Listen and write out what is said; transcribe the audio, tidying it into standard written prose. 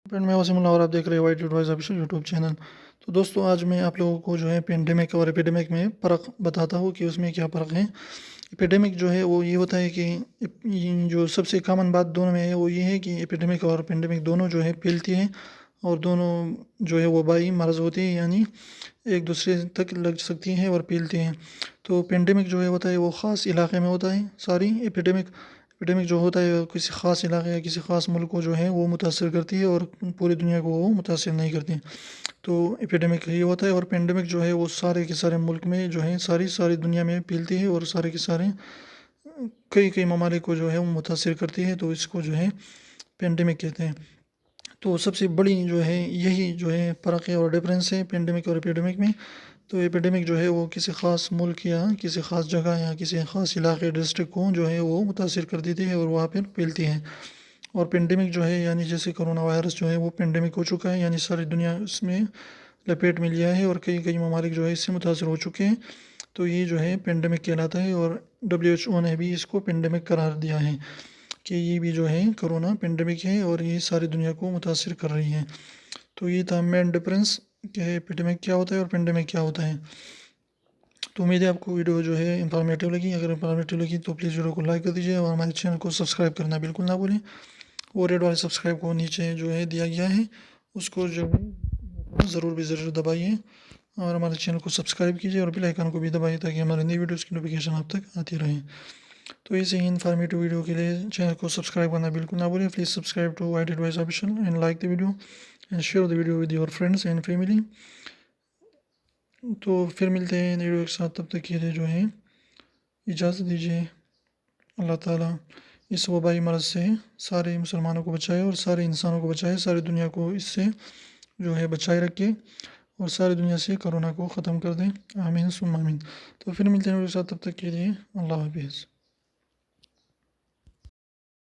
Friend मैं वसीम अल्लाह और आप देख रहे हैं white advice official YouTube channel. तो दोस्तों आज मैं आप लोगों को जो है पेंडेमिक और एपिडेमिक में फ़र्क बताता हूँ कि उसमें क्या फ़र्क है। एपिडेमिक जो है वो ये होता है कि ये जो सबसे कॉमन बात दोनों में है वो ये है कि एपिडेमिक और पेंडेमिक दोनों जो है फैलती हैं और दोनों जो है वबाई मर्ज़ होते हैं, यानी एक दूसरे तक लग सकती हैं और फैलते हैं। तो पेंडेमिक जो है होता है वो ख़ास इलाके में होता है सारी। एपिडेमिक एपिडेमिक जो होता है वो किसी ख़ास इलाके या किसी ख़ास मुल्क को जो है वो मुतासर करती है और पूरी दुनिया को वो मुतासर नहीं करती। तो एपिडेमिक ये होता है और पेंडेमिक जो है वो सारे के सारे मुल्क में जो है सारी सारी दुनिया में फैलती है और सारे के सारे कई कई ममालिक को जो है वो मुतासर करती है, तो इसको जो है पेंडेमिक कहते हैं। तो सबसे बड़ी जो है यही जो है फ़र्क है और डिफरेंस है पेंडेमिक और एपिडेमिक में। तो एपिडेमिक जो है वो किसी ख़ास मुल्क या किसी ख़ास जगह या किसी ख़ास इलाके डिस्ट्रिक्ट को जो है वो मुतासर कर देती है और वहाँ पर फैलती है। और पेंडेमिक जो है यानी जैसे कोरोना वायरस जो है वो पेंडेमिक हो चुका है, यानी सारी दुनिया इसमें लपेट में लिया है और कई कई ममालिक जो है इससे मुतासर हो चुके हैं। तो ये जो है पेंडेमिक कहलाता है और WHO ने भी इसको पेंडेमिक करार दिया है कि ये भी जो है कोरोना पेंडेमिक है और ये सारी दुनिया को मुतासर कर रही है। तो ये था मेन डिफरेंस कि एपिडेमिक क्या होता है और पेंडेमिक क्या होता है। तो उम्मीद है आपको वीडियो जो है इंफॉर्मेटिव लगी। अगर इंफॉर्मेटिव लगी तो प्लीज़ वीडियो को लाइक कर दीजिए और हमारे चैनल को सब्सक्राइब करना बिल्कुल ना भूलें। और रेड वाले सब्सक्राइब को नीचे जो है दिया गया है उसको जो है ज़रूर भी ज़रूर दबाइए और हमारे चैनल को सब्सक्राइब कीजिए और बेल आइकन को भी दबाइए ताकि हमारे नई वीडियोज़ की नोटिफिकेशन आप तक आती रहे। तो ऐसे ही इन्फॉर्मेटिव वीडियो के लिए चैनल को सब्सक्राइब करना बिल्कुल ना भूलें। Please subscribe to white advice official and like the video and share the video with your friends and family. तो फिर मिलते हैं नई वीडियो के साथ, तब तक के लिए जो है इजाज़त दीजिए। अल्लाह ताला इस वबाई मर्ज़ से सारे मुसलमानों को बचाए और सारे इंसानों को बचाए, सारी दुनिया को इससे जो है बचाए रखे और सारी दुनिया से कोरोना को ख़त्म कर दें। आमीन सुम्मा आमीन। तो फिर मिलते हैं वीडियो के साथ, तब तक के लिए अल्लाह हाफिज़।